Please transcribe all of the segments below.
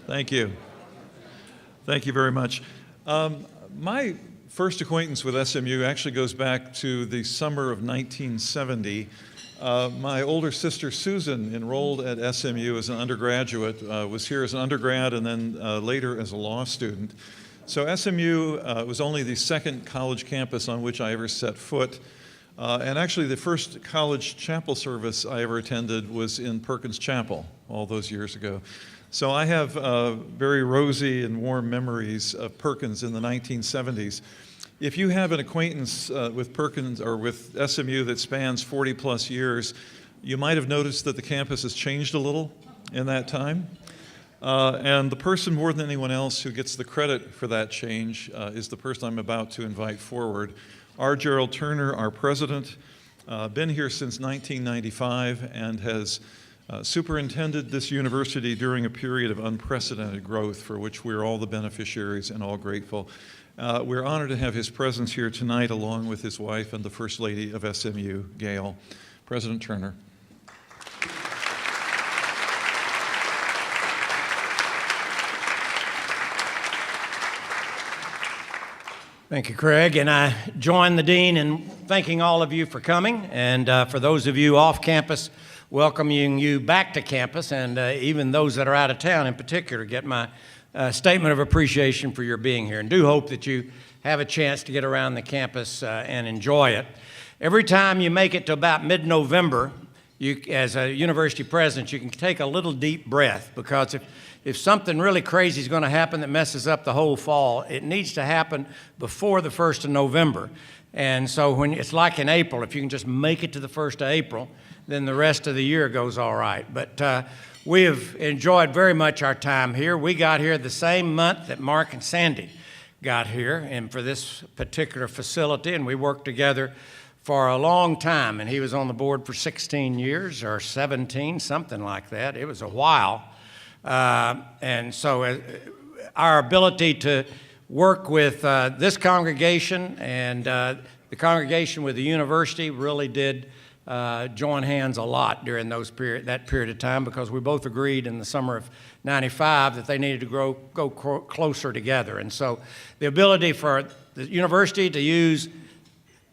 Thank you. Thank you very much. My first acquaintance with SMU actually goes back to the summer of 1970. My older sister Susan enrolled at SMU as an undergraduate, was here as an undergrad and then later as a law student. So SMU was only the second college campus on which I ever set foot. And actually the first college chapel service I ever attended was in Perkins Chapel all those years ago. So I have very rosy and warm memories of Perkins in the 1970s. If you have an acquaintance with Perkins or with SMU that spans 40 plus years, you might have noticed that the campus has changed a little in that time. And the person more than anyone else who gets the credit for that change is the person I'm about to invite forward. R. Gerald Turner, our president, been here since 1995 and has superintended this university during a period of unprecedented growth for which we're all the beneficiaries and all grateful. We're honored to have his presence here tonight along with his wife and the First Lady of SMU, Gail. President Turner. Thank you, Craig, and I join the Dean in thanking all of you for coming, and for those of you off campus, welcoming you back to campus, and even those that are out of town in particular get my statement of appreciation for your being here, and do hope that you have a chance to get around the campus and enjoy it. Every time you make it to about mid-November, you, as a university president, you can take a little deep breath, because if something really crazy is going to happen that messes up the whole fall, it needs to happen before the 1st of November. And so when it's like in April, if you can just make it to the 1st of April, then the rest of the year goes all right. But we have enjoyed very much our time here. We got here the same month that Mark and Sandy got here, and for this particular facility, and we worked together for a long time. And he was on the board for 16 years or 17, something like that. It was a while. And so our ability to work with this congregation and the congregation with the university really did join hands a lot during that period of time, because we both agreed in the summer of '95 that they needed to go closer together. And so the ability for the university to use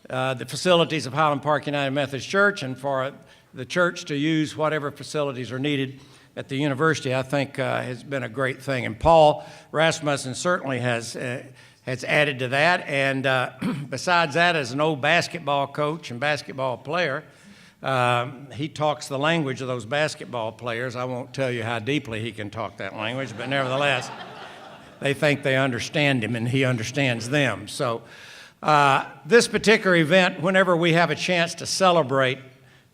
the facilities of Highland Park United Methodist Church, and for the church to use whatever facilities are needed at the university, I think has been a great thing. And Paul Rasmussen certainly has added to that. And besides that, as an old basketball coach and basketball player, he talks the language of those basketball players. I won't tell you how deeply he can talk that language, but nevertheless, they think they understand him and he understands them. So this particular event, whenever we have a chance to celebrate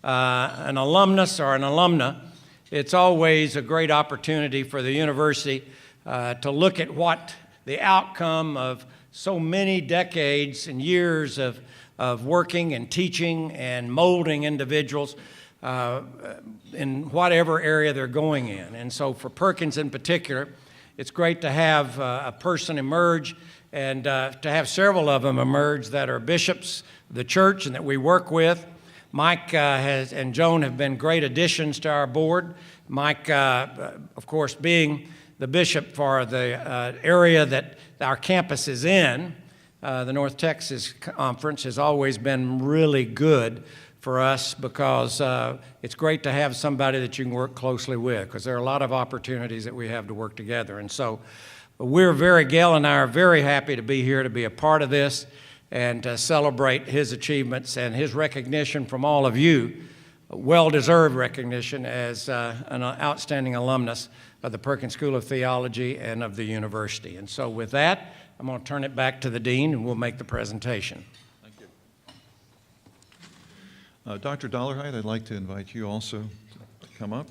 an alumnus or an alumna, it's always a great opportunity for the university to look at what the outcome of so many decades and years of working and teaching and molding individuals in whatever area they're going in. And so for Perkins in particular, it's great to have a person emerge, and to have several of them emerge that are bishops of the church and that we work with. Mike and Joan have been great additions to our board. Mike, of course, being the bishop for the area that our campus is in, the North Texas Conference, has always been really good for us, because it's great to have somebody that you can work closely with, because there are a lot of opportunities that we have to work together. And so Gail and I are very happy to be here to be a part of this, and to celebrate his achievements and his recognition from all of you, well-deserved recognition as an outstanding alumnus of the Perkins School of Theology and of the university. And so with that, I'm going to turn it back to the Dean, and we'll make the presentation. Thank you. Dr. Dollarhide, I'd like to invite you also to come up.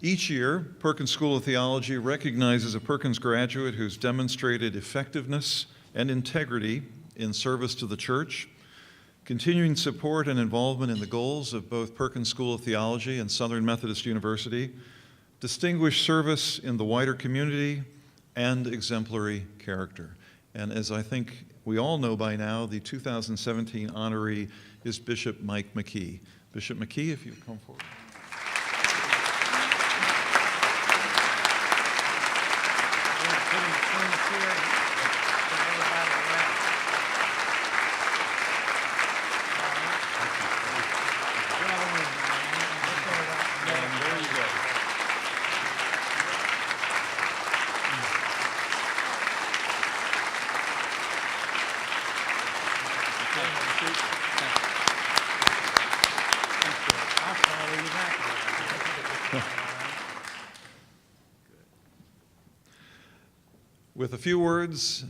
Each year, Perkins School of Theology recognizes a Perkins graduate who's demonstrated effectiveness and integrity in service to the church, continuing support and involvement in the goals of both Perkins School of Theology and Southern Methodist University, distinguished service in the wider community, and exemplary character. And as I think we all know by now, the 2017 honoree is Bishop Mike McKee. Bishop McKee, if you come forward. here and to everybody around. There you go. I'll follow you back. With a few words,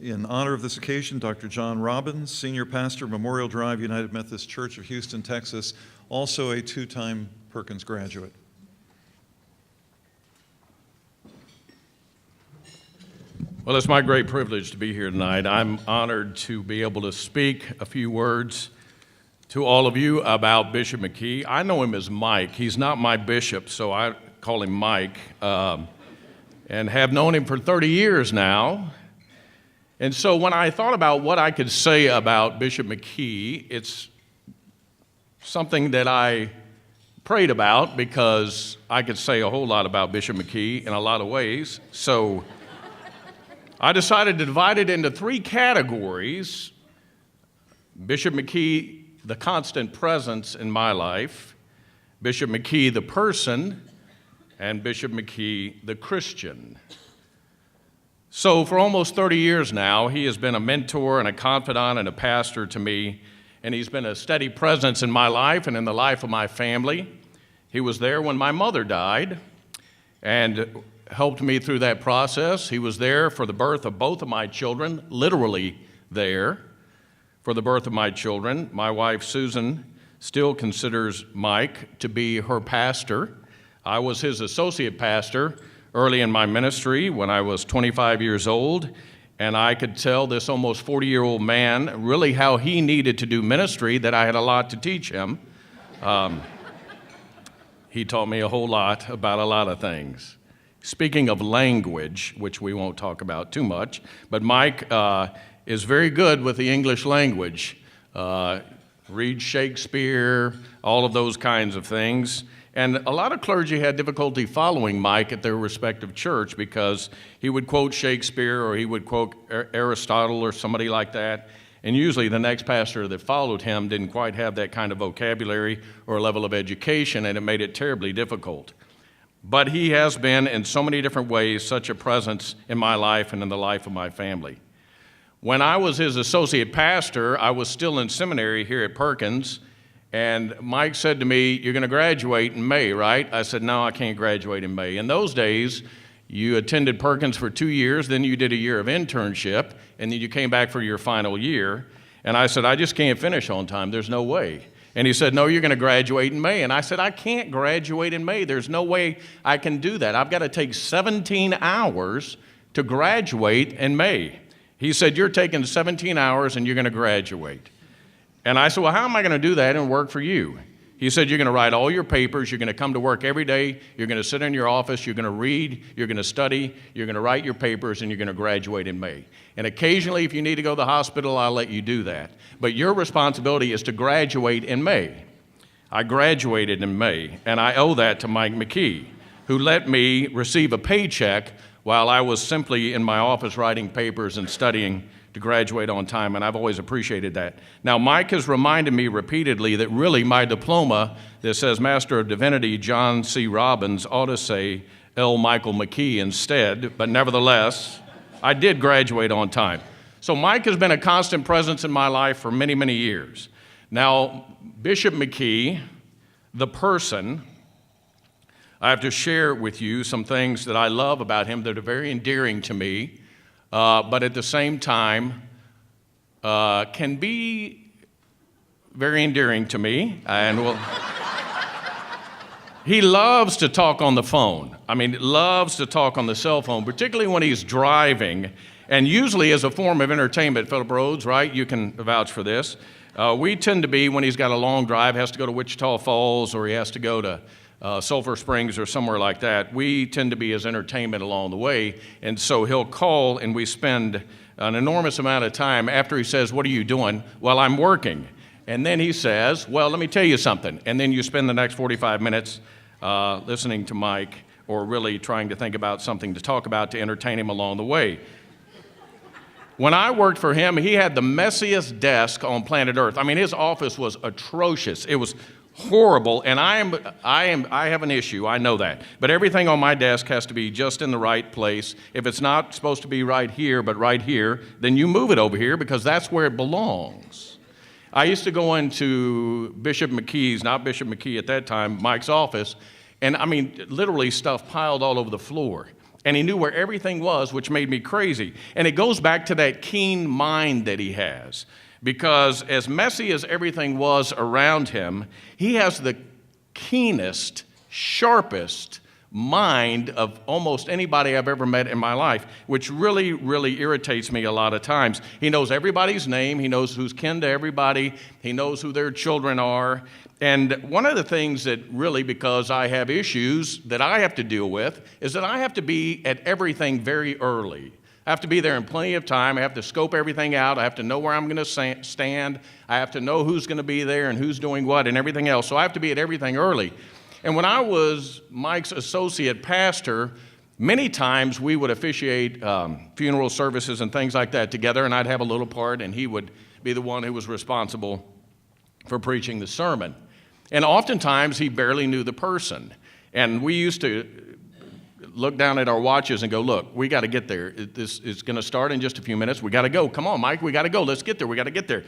in honor of this occasion, Dr. John Robbins, Senior Pastor, Memorial Drive United Methodist Church of Houston, Texas, also a two-time Perkins graduate. Well, it's my great privilege to be here tonight. I'm honored to be able to speak a few words to all of you about Bishop McKee. I know him as Mike. He's not my bishop, so I call him Mike, and have known him for 30 years now. And so when I thought about what I could say about Bishop McKee, it's something that I prayed about because I could say a whole lot about Bishop McKee in a lot of ways. So I decided to divide it into three categories: Bishop McKee, the constant presence in my life; Bishop McKee, the person; and Bishop McKee, the Christian. So for almost 30 years now, he has been a mentor and a confidant and a pastor to me, and he's been a steady presence in my life and in the life of my family. He was there when my mother died and helped me through that process. He was there for the birth of both of my children, literally there for the birth of my children. My wife, Susan, still considers Mike to be her pastor. I was his associate pastor early in my ministry when I was 25 years old, and I could tell this almost 40-year-old man really how he needed to do ministry, that I had a lot to teach him. He taught me a whole lot about a lot of things. Speaking of language, which we won't talk about too much, but Mike is very good with the English language. Read Shakespeare, all of those kinds of things. And a lot of clergy had difficulty following Mike at their respective church because he would quote Shakespeare or he would quote Aristotle or somebody like that. And usually the next pastor that followed him didn't quite have that kind of vocabulary or level of education, and it made it terribly difficult. But he has been, in so many different ways, such a presence in my life and in the life of my family. When I was his associate pastor, I was still in seminary here at Perkins, and Mike said to me, "You're going to graduate in May, right?" I said, "No, I can't graduate in May." In those days, you attended Perkins for 2 years, then you did a year of internship, and then you came back for your final year. And I said, "I just can't finish on time. There's no way." And he said, "No, you're going to graduate in May." And I said, "I can't graduate in May. There's no way I can do that. I've got to take 17 hours to graduate in May." He said, "You're taking 17 hours and you're going to graduate." And I said, "Well, how am I going to do that and work for you?" He said, "You're going to write all your papers. You're going to come to work every day. You're going to sit in your office. You're going to read. You're going to study. You're going to write your papers, and you're going to graduate in May. And occasionally, if you need to go to the hospital, I'll let you do that. But your responsibility is to graduate in May." I graduated in May, and I owe that to Mike McKee, who let me receive a paycheck while I was simply in my office writing papers and studying to graduate on time, and I've always appreciated that. Now, Mike has reminded me repeatedly that really my diploma that says Master of Divinity John C. Robbins ought to say L. Michael McKee instead, but nevertheless, I did graduate on time. So Mike has been a constant presence in my life for many, many years. Now, Bishop McKee, the person, I have to share with you some things that I love about him that are very endearing to me, but at the same time can be very endearing to me. And he loves to talk on the phone. I mean, loves to talk on the cell phone, particularly when he's driving, and usually as a form of entertainment. Philip Rhodes, right? You can vouch for this. We tend to be, when he's got a long drive, has to go to Wichita Falls, or he has to go to Sulphur Springs or somewhere like that, we tend to be his entertainment along the way. And so he'll call, and we spend an enormous amount of time after he says, "What are you doing?" "Well, I'm working." And then he says, "Well, let me tell you something." And then you spend the next 45 minutes listening to Mike or really trying to think about something to talk about to entertain him along the way. When I worked for him, he had the messiest desk on planet Earth. I mean, his office was atrocious. It was horrible, and I have an issue, I know that. But everything on my desk has to be just in the right place. If it's not supposed to be right here, but right here, then you move it over here because that's where it belongs. I used to go into Bishop McKee's, not Bishop McKee at that time, Mike's office, and I mean, literally stuff piled all over the floor. And he knew where everything was, which made me crazy. And it goes back to that keen mind that he has. Because as messy as everything was around him, he has the keenest, sharpest mind of almost anybody I've ever met in my life, which really, really irritates me a lot of times. He knows everybody's name. He knows who's kin to everybody. He knows who their children are. And one of the things that really, because I have issues that I have to deal with, is that I have to be at everything very early. I have to be there in plenty of time. I have to scope everything out. I have to know where I'm going to stand. I have to know who's going to be there and who's doing what and everything else. So I have to be at everything early. And when I was Mike's associate pastor, many times we would officiate funeral services and things like that together, and I'd have a little part, and he would be the one who was responsible for preaching the sermon. And oftentimes, he barely knew the person. And we used to look down at our watches and go, look, we got to get there. This is going to start in just a few minutes. We got to go. Come on, Mike, we got to go. Let's get there. We got to get there.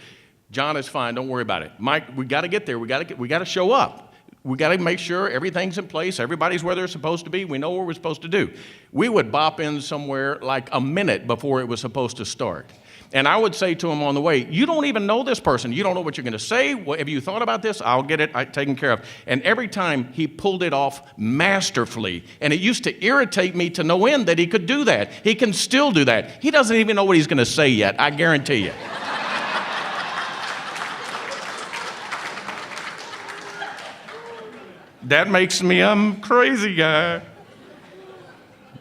John, it's fine. Don't worry about it. Mike, we got to get there. We got to show up. We got to make sure everything's in place. Everybody's where they're supposed to be. We know what we're supposed to do. We would bop in somewhere like a minute before it was supposed to start. And I would say to him on the way, you don't even know this person. You don't know what you're going to say. Have you thought about this? I'll get it taken care of. And every time he pulled it off masterfully. And it used to irritate me to no end that he could do that. He can still do that. He doesn't even know what he's going to say yet, I guarantee you. That makes me a crazy guy.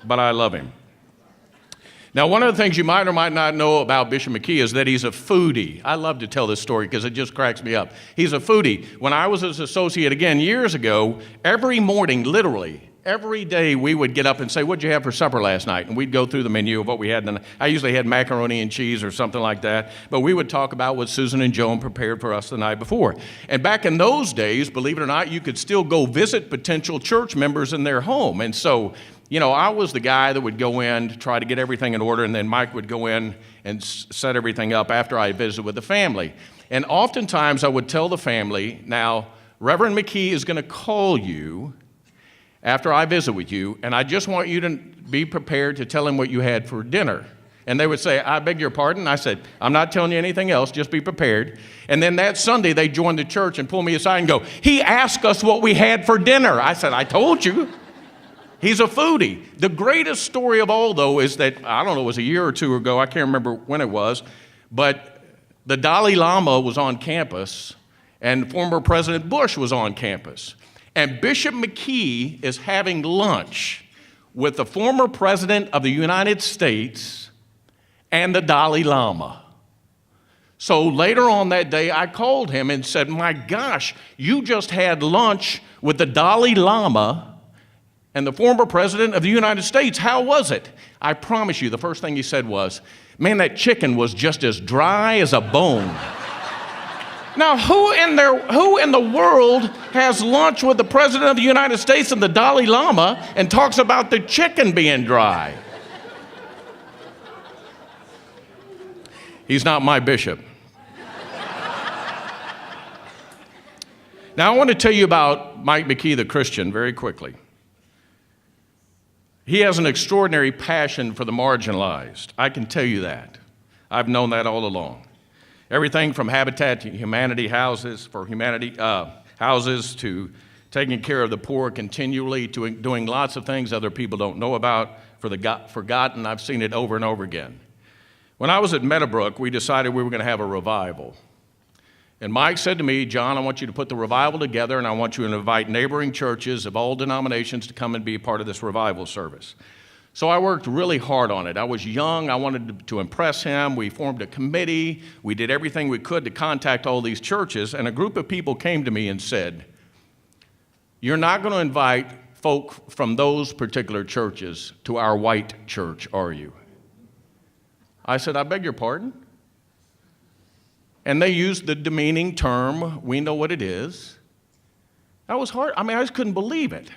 But I love him. Now, one of the things you might or might not know about Bishop McKee is that he's a foodie. I love to tell this story because it just cracks me up. He's a foodie. When I was his associate, again, years ago, every morning, literally, every day we would get up and say, what'd you have for supper last night? And we'd go through the menu of what we had. And I usually had macaroni and cheese or something like that. But we would talk about what Susan and Joan prepared for us the night before. And back in those days, believe it or not, you could still go visit potential church members in their home. And so, you know, I was the guy that would go in to try to get everything in order, and then Mike would go in and set everything up after I visited with the family. And oftentimes I would tell the family, now, Reverend McKee is going to call you after I visit with you, and I just want you to be prepared to tell him what you had for dinner. And they would say, I beg your pardon. I said, I'm not telling you anything else, just be prepared. And then that Sunday, they joined the church and pulled me aside and go, he asked us what we had for dinner. I said, I told you. He's a foodie. The greatest story of all, though, is that, I don't know, it was a year or two ago, I can't remember when it was, but the Dalai Lama was on campus, and former President Bush was on campus. And Bishop McKee is having lunch with the former President of the United States and the Dalai Lama. So later on that day, I called him and said, my gosh, you just had lunch with the Dalai Lama and the former President of the United States. How was it? I promise you, the first thing he said was, man, that chicken was just as dry as a bone. Now, who in the world has lunch with the President of the United States and the Dalai Lama and talks about the chicken being dry? He's not my bishop. Now, I want to tell you about Mike McKee, the Christian, very quickly. He has an extraordinary passion for the marginalized. I can tell you that. I've known that all along. Everything from Habitat to Humanity houses, houses to taking care of the poor continually, to doing lots of things other people don't know about, for the forgotten. I've seen it over and over again. When I was at Meadowbrook, we decided we were going to have a revival. And Mike said to me, John, I want you to put the revival together, and I want you to invite neighboring churches of all denominations to come and be part of this revival service. So I worked really hard on it. I was young. I wanted to impress him. We formed a committee. We did everything we could to contact all these churches, and a group of people came to me and said, you're not going to invite folk from those particular churches to our white church, are you? I said, I beg your pardon? And they used the demeaning term, we know what it is. That was hard. I just couldn't believe it.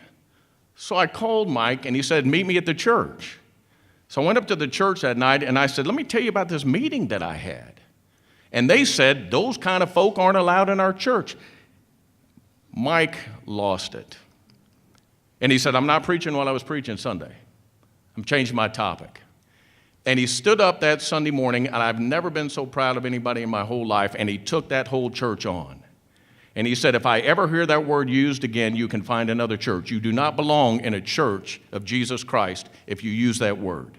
So I called Mike, and he said, meet me at the church. So I went up to the church that night, and I said, let me tell you about this meeting that I had. And they said, those kind of folk aren't allowed in our church. Mike lost it. And he said, I'm not preaching what I was preaching Sunday. I'm changing my topic. And he stood up that Sunday morning, and I've never been so proud of anybody in my whole life, and he took that whole church on. And he said, if I ever hear that word used again, you can find another church. You do not belong in a church of Jesus Christ if you use that word.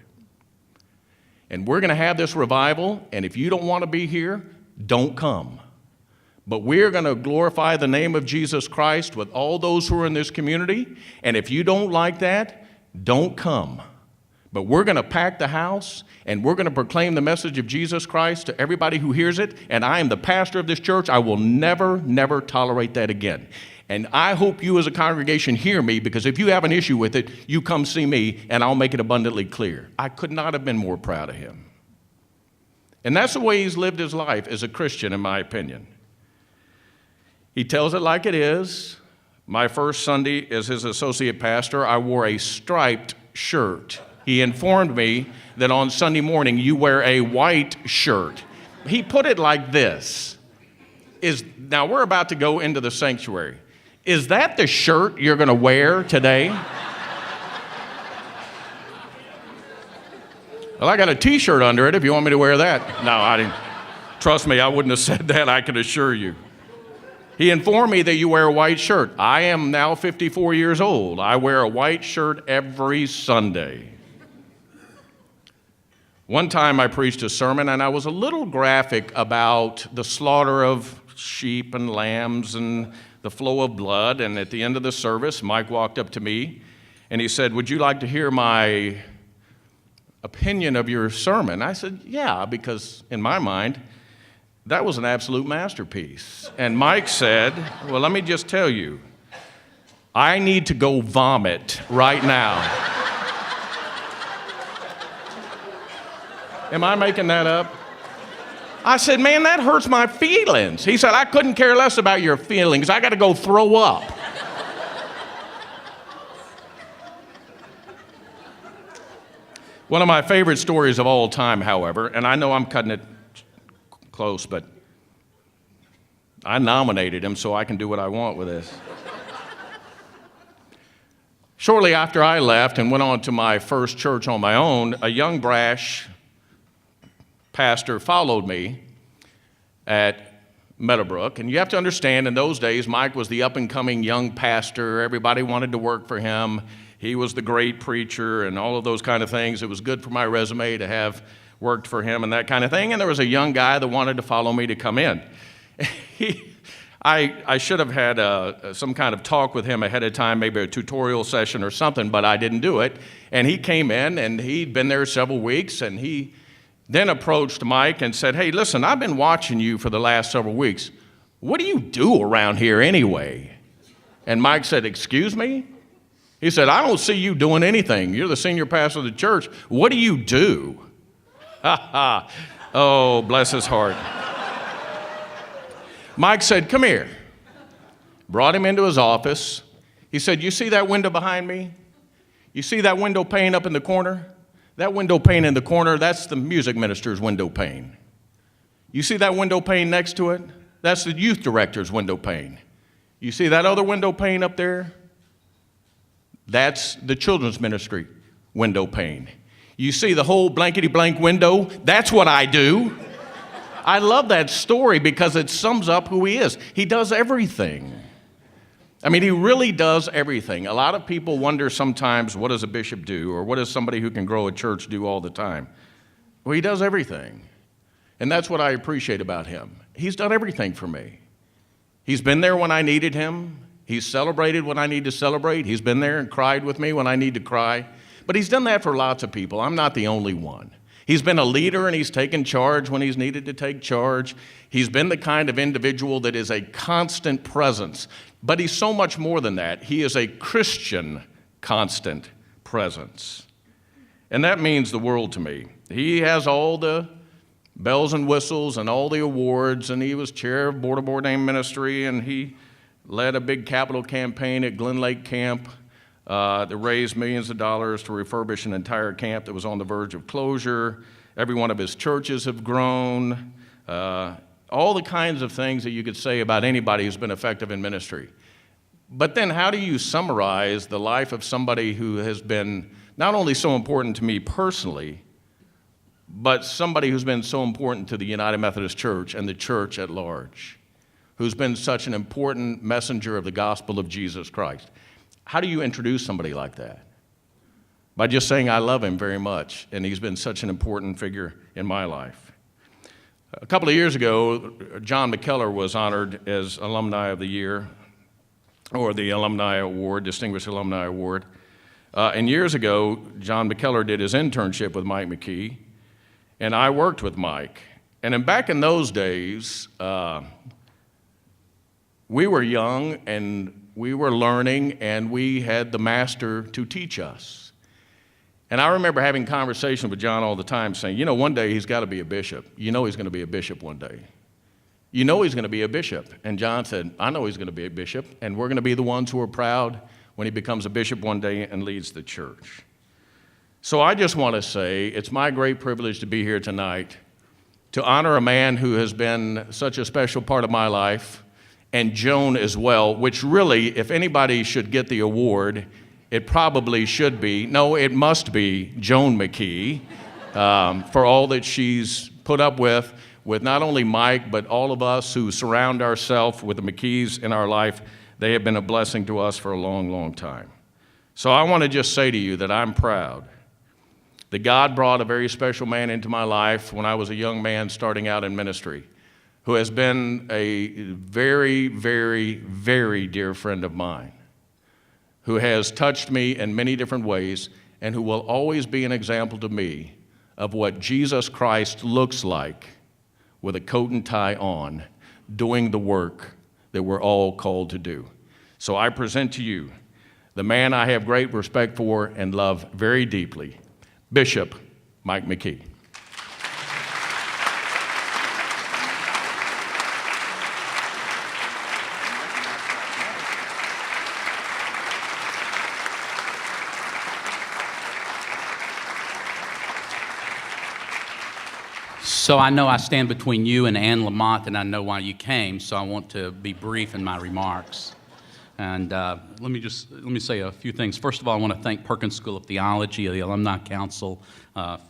And we're going to have this revival, and if you don't want to be here, don't come. But we're going to glorify the name of Jesus Christ with all those who are in this community, and if you don't like that, don't come. But we're going to pack the house, and we're going to proclaim the message of Jesus Christ to everybody who hears it, and I am the pastor of this church. I will never, never tolerate that again. And I hope you as a congregation hear me, because if you have an issue with it, you come see me, and I'll make it abundantly clear. I could not have been more proud of him. And that's the way he's lived his life as a Christian, in my opinion. He tells it like it is. My first Sunday as his associate pastor, I wore a striped shirt. He informed me that on Sunday morning you wear a white shirt. He put it like this. Now we're about to go into the sanctuary. Is that the shirt you're going to wear today? Well, I got a t-shirt under it if you want me to wear that. No, I didn't. Trust me, I wouldn't have said that, I can assure you. He informed me that you wear a white shirt. I am now 54 years old. I wear a white shirt every Sunday. One time I preached a sermon, and I was a little graphic about the slaughter of sheep and lambs and the flow of blood. And at the end of the service, Mike walked up to me, and he said, would you like to hear my opinion of your sermon? I said, yeah, because in my mind, that was an absolute masterpiece. And Mike said, well, let me just tell you, I need to go vomit right now. Am I making that up? I said, man, that hurts my feelings. He said, I couldn't care less about your feelings. I got to go throw up. One of my favorite stories of all time, however, and I know I'm cutting it close, but I nominated him so I can do what I want with this. Shortly after I left and went on to my first church on my own, a young, brash pastor followed me at Meadowbrook. And you have to understand, in those days, Mike was the up-and-coming young pastor. Everybody wanted to work for him. He was the great preacher and all of those kind of things. It was good for my resume to have worked for him and that kind of thing. And there was a young guy that wanted to follow me to come in. I should have had some kind of talk with him ahead of time, maybe a tutorial session or something, but I didn't do it. And he came in, and he'd been there several weeks, and he then approached Mike and said, hey, listen, I've been watching you for the last several weeks. What do you do around here anyway? And Mike said, excuse me? He said, I don't see you doing anything. You're the senior pastor of the church. What do you do? Ha ha. Oh, bless his heart. Mike said, come here. Brought him into his office. He said, you see that window behind me? You see that window pane up in the corner? That window pane in the corner, that's the music minister's window pane. You see that window pane next to it? That's the youth director's window pane. You see that other window pane up there? That's the children's ministry window pane. You see the whole blankety-blank window? That's what I do. I love that story because it sums up who he is. He does everything. I mean, he really does everything. A lot of people wonder sometimes, what does a bishop do? Or what does somebody who can grow a church do all the time? Well, he does everything. And that's what I appreciate about him. He's done everything for me. He's been there when I needed him. He's celebrated when I need to celebrate. He's been there and cried with me when I need to cry. But he's done that for lots of people. I'm not the only one. He's been a leader, and he's taken charge when he's needed to take charge. He's been the kind of individual that is a constant presence. But he's so much more than that. He is a Christian constant presence. And that means the world to me. He has all the bells and whistles and all the awards, and he was chair of Board of Ordained Ministry, and he led a big capital campaign at Glen Lake Camp that raised millions of dollars to refurbish an entire camp that was on the verge of closure. Every one of his churches have grown. All the kinds of things that you could say about anybody who's been effective in ministry. But then how do you summarize the life of somebody who has been not only so important to me personally, but somebody who's been so important to the United Methodist Church and the church at large, who's been such an important messenger of the gospel of Jesus Christ? How do you introduce somebody like that? By just saying, I love him very much, and he's been such an important figure in my life. A couple of years ago, John McKellar was honored as Alumni of the Year, or the Alumni Award, Distinguished Alumni Award. And years ago, John McKellar did his internship with Mike McKee, and I worked with Mike. And back in those days, we were young, and we were learning, and we had the master to teach us. And I remember having conversations with John all the time saying, you know, one day he's got to be a bishop. You know he's going to be a bishop one day. You know he's going to be a bishop. And John said, I know he's going to be a bishop, and we're going to be the ones who are proud when he becomes a bishop one day and leads the church. So I just want to say it's my great privilege to be here tonight to honor a man who has been such a special part of my life, and Joan as well, which really, if anybody should get the award, it probably should be, no, it must be Joan McKee for all that she's put up with not only Mike, but all of us who surround ourselves with the McKees in our life. They have been a blessing to us for a long, long time. So I want to just say to you that I'm proud that God brought a very special man into my life when I was a young man starting out in ministry, who has been a very, very, very dear friend of mine, who has touched me in many different ways, and who will always be an example to me of what Jesus Christ looks like with a coat and tie on, doing the work that we're all called to do. So I present to you the man I have great respect for and love very deeply, Bishop Mike McKee. So I know I stand between you and Anne Lamott, and I know why you came, so I want to be brief in my remarks. And let me say a few things. First of all, I want to thank Perkins School of Theology, the Alumni Council,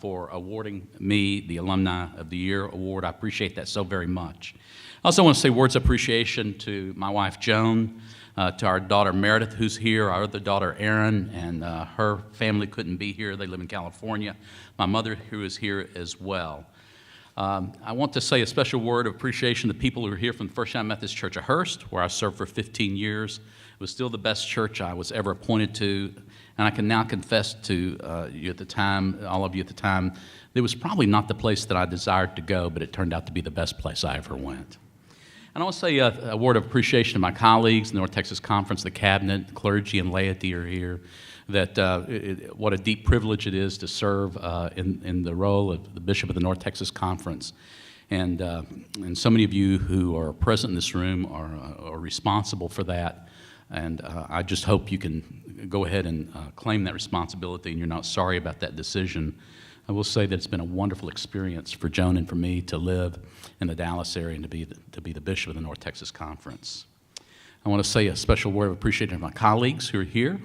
for awarding me the Alumni of the Year award. I appreciate that so very much. I also want to say words of appreciation to my wife, Joan, to our daughter, Meredith, who's here, our other daughter, Erin, and her family couldn't be here. They live in California. My mother, who is here as well. I want to say a special word of appreciation to the people who are here from the First United Methodist Church of Hurst, where I served for 15 years. It was still the best church I was ever appointed to, and I can now confess to you at the time, all of you at the time, it was probably not the place that I desired to go, but it turned out to be the best place I ever went. And I want to say a word of appreciation to my colleagues, the North Texas Conference, the cabinet, the clergy, and laity are here. What a deep privilege it is to serve in the role of the Bishop of the North Texas Conference. And so many of you who are present in this room are responsible for that. And I just hope you can go ahead and claim that responsibility and you're not sorry about that decision. I will say that it's been a wonderful experience for Joan and for me to live in the Dallas area and to be the Bishop of the North Texas Conference. I want to say a special word of appreciation to my colleagues who are here.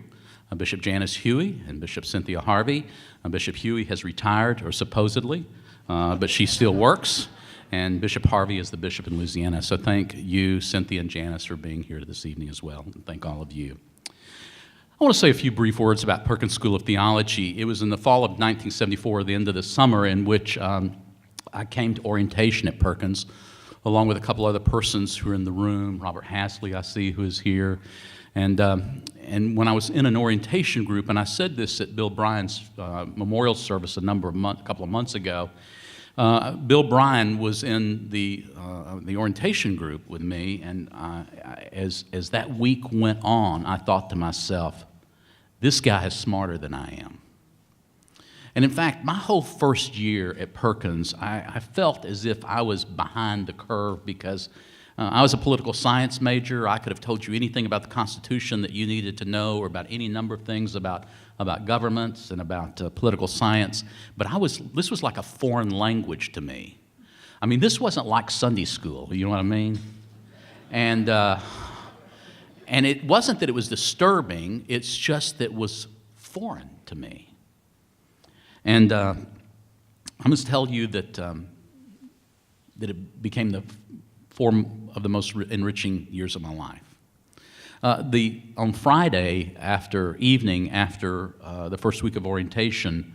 Bishop Janice Huey and Bishop Cynthia Harvey. Bishop Huey has retired, or supposedly, but she still works. And Bishop Harvey is the bishop in Louisiana. So thank you, Cynthia and Janice, for being here this evening as well. And thank all of you. I want to say a few brief words about Perkins School of Theology. It was in the fall of 1974, the end of the summer, in which I came to orientation at Perkins, along with a couple other persons who are in the room. Robert Hasley, I see, who is here. And when I was in an orientation group, and I said this at Bill Bryan's memorial service a couple of months ago, Bill Bryan was in the orientation group with me, and as that week went on, I thought to myself, this guy is smarter than I am. And in fact, my whole first year at Perkins, I felt as if I was behind the curve because I was a political science major. I could have told you anything about the Constitution that you needed to know, or about any number of things about governments and about political science. But this was like a foreign language to me. I mean, this wasn't like Sunday school, you know what I mean? And it wasn't that it was disturbing, it's just that it was foreign to me. And I must tell you that it became the form of the most enriching years of my life. On Friday evening after the first week of orientation,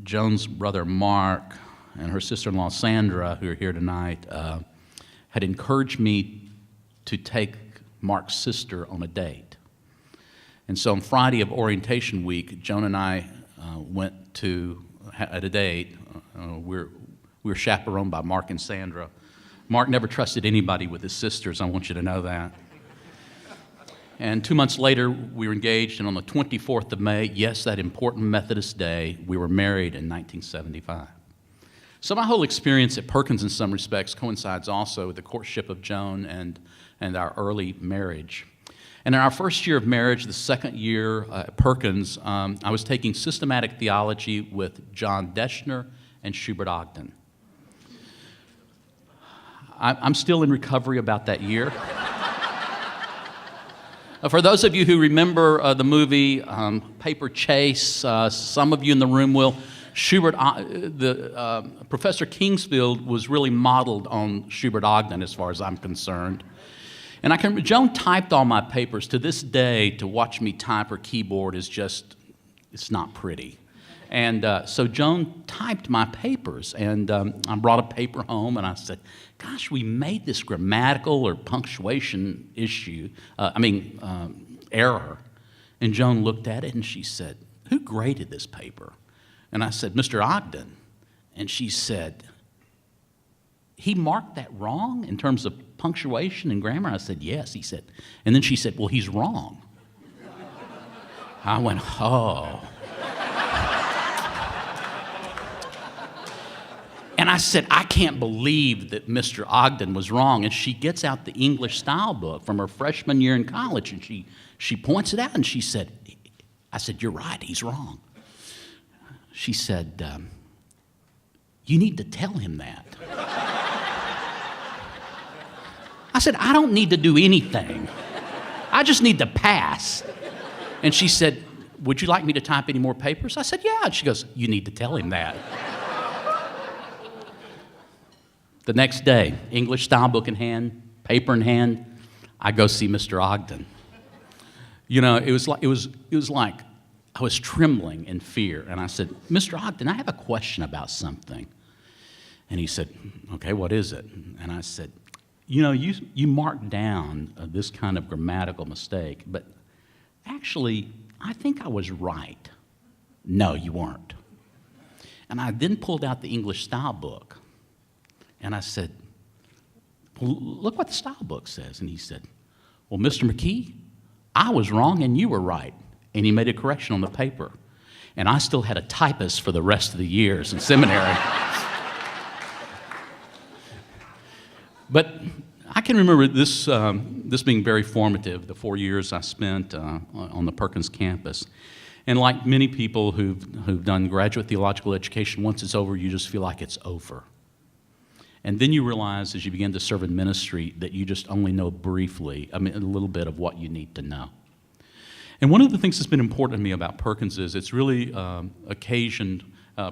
Joan's brother Mark and her sister-in-law Sandra, who are here tonight, had encouraged me to take Mark's sister on a date. And so on Friday of orientation week, Joan and I went at a date. We were chaperoned by Mark and Sandra. Mark never trusted anybody with his sisters, I want you to know that. And 2 months later, we were engaged, and on the 24th of May, yes, that important Methodist day, we were married in 1975. So my whole experience at Perkins, in some respects, coincides also with the courtship of Joan and our early marriage. And in our first year of marriage, the second year at Perkins, I was taking systematic theology with John Deschner and Schubert Ogden. I'm still in recovery about that year. For those of you who remember the movie Paper Chase, some of you in the room will, Professor Kingsfield was really modeled on Schubert Ogden as far as I'm concerned. And Joan typed all my papers. To this day, to watch me type her keyboard is just, it's not pretty. And so Joan typed my papers, and I brought a paper home, and I said, gosh, we made this grammatical or punctuation error. And Joan looked at it, and she said, who graded this paper? And I said, Mr. Ogden. And she said, he marked that wrong in terms of punctuation and grammar? I said, yes. He said, and then she said, well, he's wrong. I went, oh. And I said, I can't believe that Mr. Ogden was wrong. And she gets out the English style book from her freshman year in college, and she points it out, and she said, I said, you're right, he's wrong. She said, you need to tell him that. I said, I don't need to do anything. I just need to pass. And she said, would you like me to type any more papers? I said, yeah. And she goes, you need to tell him that. The next day, English style book in hand, paper in hand, I go see Mr. Ogden. You know, it was like I was trembling in fear. And I said, Mr. Ogden, I have a question about something. And he said, okay, what is it? And I said, you know, you marked down this kind of grammatical mistake, but actually, I think I was right. No, you weren't. And I then pulled out the English style book, and I said, well, look what the style book says. And he said, well, Mr. McKee, I was wrong and you were right. And he made a correction on the paper. And I still had a typist for the rest of the years in seminary. But I can remember this being very formative, the 4 years I spent on the Perkins campus. And like many people who've done graduate theological education, once it's over, you just feel like it's over. And then you realize as you begin to serve in ministry that you just only know briefly, a little bit of what you need to know. And one of the things that's been important to me about Perkins is it's really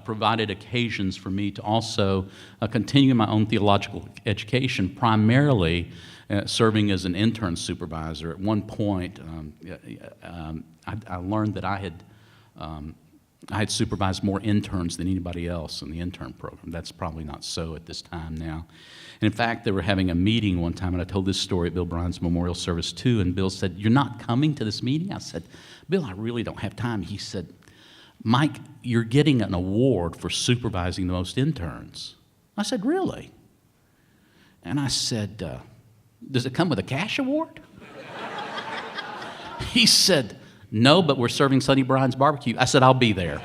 provided occasions for me to also continue my own theological education, primarily serving as an intern supervisor. At one point, I learned that I had supervised more interns than anybody else in the intern program. That's probably not so at this time now. And in fact, they were having a meeting one time, and I told this story at Bill Bryan's memorial service too, and Bill said, you're not coming to this meeting? I said, Bill, I really don't have time. He said, Mike, you're getting an award for supervising the most interns. I said, really? And I said, does it come with a cash award? He said, No, but we're serving Sonny Brian's barbecue. I said, I'll be there.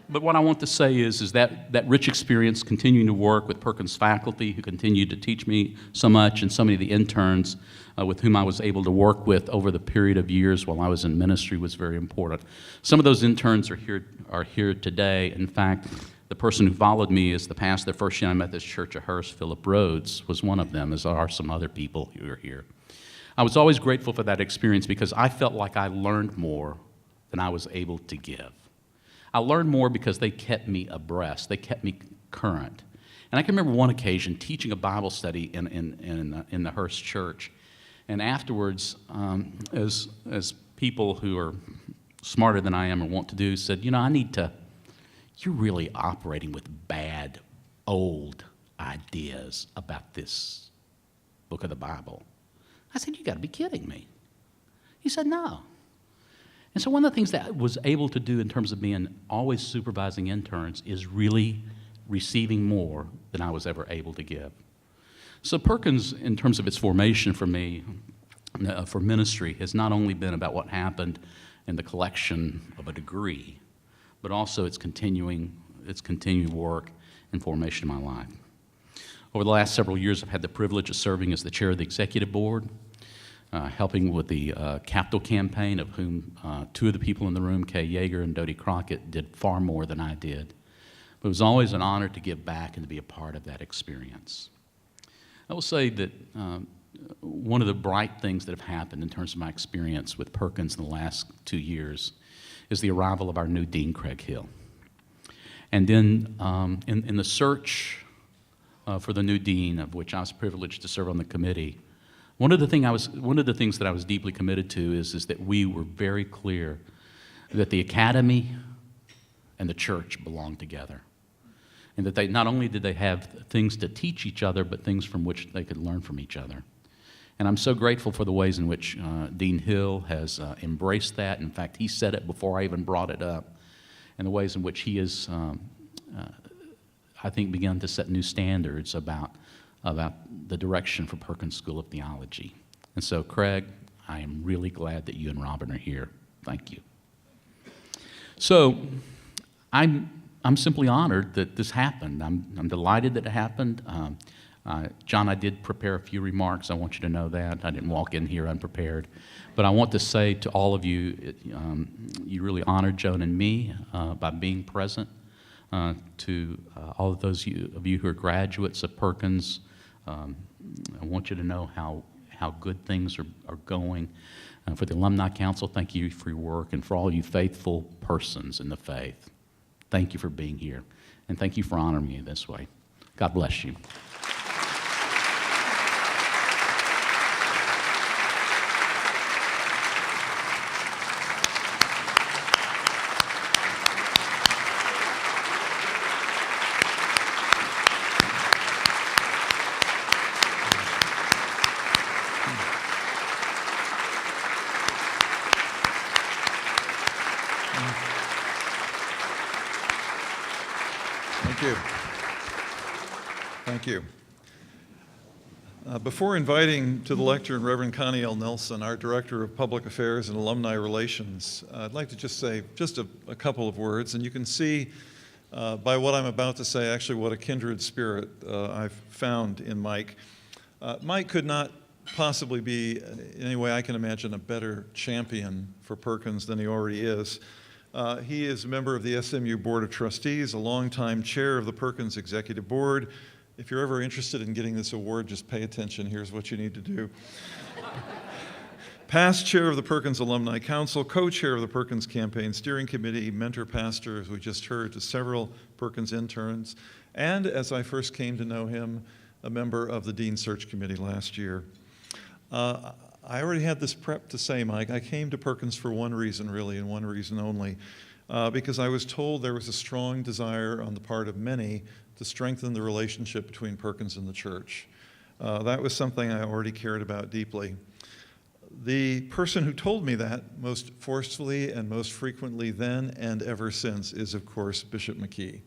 But what I want to say is that rich experience continuing to work with Perkins faculty who continued to teach me so much, and so many of the interns with whom I was able to work with over the period of years while I was in ministry was very important. Some of those interns are here today. In fact, the person who followed me as the pastor of the First United Methodist Church of Hearst, Philip Rhodes, was one of them, as are some other people who are here. I was always grateful for that experience because I felt like I learned more than I was able to give. I learned more because they kept me abreast. They kept me current. And I can remember one occasion teaching a Bible study in the Hearst Church. And afterwards, as people who are smarter than I am or want to do, said, you're really operating with bad, old ideas about this book of the Bible. I said, you got to be kidding me. He said, no. And so one of the things that I was able to do in terms of being always supervising interns is really receiving more than I was ever able to give. So Perkins, in terms of its formation for me, for ministry, has not only been about what happened in the collection of a degree, but also its continuing work and formation of my life. Over the last several years, I've had the privilege of serving as the chair of the executive board, helping with the capital campaign, of whom two of the people in the room, Kay Yeager and Dodie Crockett, did far more than I did. But it was always an honor to give back and to be a part of that experience. I will say that one of the bright things that have happened in terms of my experience with Perkins in the last 2 years is the arrival of our new dean, Craig Hill. And then in the search for the new dean, of which I was privileged to serve on the committee, one of the things that I was deeply committed to is that we were very clear that the academy and the church belong together, and that not only did they have things to teach each other, but things from which they could learn from each other. And I'm so grateful for the ways in which Dean Hill has embraced that. In fact, he said it before I even brought it up, and the ways in which he has, I think, begun to set new standards about the direction for Perkins School of Theology. And so, Craig, I am really glad that you and Robin are here. Thank you. So, I'm simply honored that this happened. I'm delighted that it happened. John, I did prepare a few remarks. I want you to know that. I didn't walk in here unprepared. But I want to say to all of you, you really honored Joan and me by being present. To all of those of you who are graduates of Perkins, I want you to know how good things are going. For the Alumni Council, thank you for your work. And for all you faithful persons in the faith, thank you for being here. And thank you for honoring me this way. God bless you. Thank you. Before inviting to the lecture Reverend Connie L. Nelson, our Director of Public Affairs and Alumni Relations, I'd like to just say just a couple of words. And you can see by what I'm about to say actually what a kindred spirit I've found in Mike. Mike could not possibly be, in any way I can imagine, a better champion for Perkins than he already is. He is a member of the SMU Board of Trustees, a longtime chair of the Perkins Executive Board. If you're ever interested in getting this award, just pay attention. Here's what you need to do. Past chair of the Perkins Alumni Council, co-chair of the Perkins Campaign Steering Committee, mentor pastor, as we just heard, to several Perkins interns, and as I first came to know him, a member of the Dean Search Committee last year. I already had this prep to say, Mike. I came to Perkins for one reason, really, and one reason only, because I was told there was a strong desire on the part of many to strengthen the relationship between Perkins and the church. That was something I already cared about deeply. The person who told me that most forcefully and most frequently then and ever since is, of course, Bishop McKee.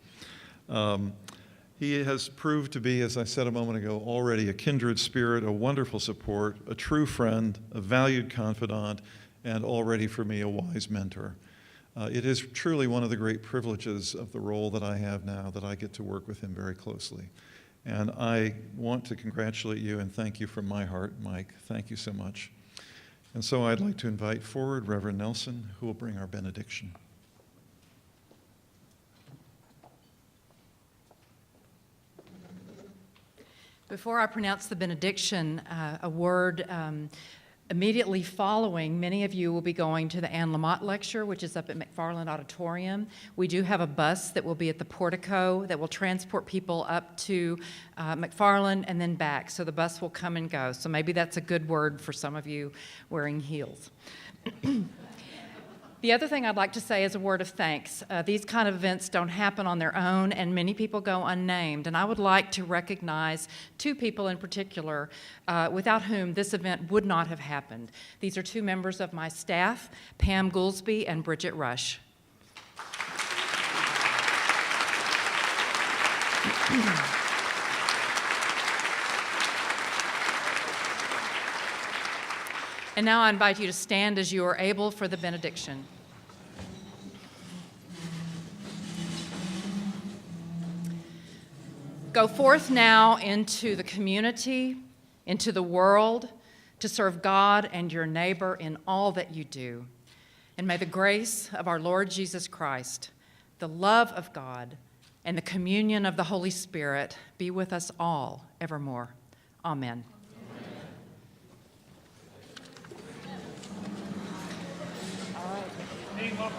He has proved to be, as I said a moment ago, already a kindred spirit, a wonderful support, a true friend, a valued confidant, and already for me a wise mentor. It is truly one of the great privileges of the role that I have now that I get to work with him very closely. And I want to congratulate you and thank you from my heart, Mike. Thank you so much. And so I'd like to invite forward Reverend Nelson, who will bring our benediction. Before I pronounce the benediction, a word immediately following, many of you will be going to the Anne Lamott lecture, which is up at McFarland Auditorium. We do have a bus that will be at the portico that will transport people up to McFarland and then back. So the bus will come and go. So maybe that's a good word for some of you wearing heels. The other thing I'd like to say is a word of thanks. These kind of events don't happen on their own, and many people go unnamed. And I would like to recognize two people in particular without whom this event would not have happened. These are two members of my staff, Pam Goolsby and Bridget Rush. And now I invite you to stand as you are able for the benediction. Go forth now into the community, into the world, to serve God and your neighbor in all that you do. And may the grace of our Lord Jesus Christ, the love of God, and the communion of the Holy Spirit be with us all evermore. Amen. All right.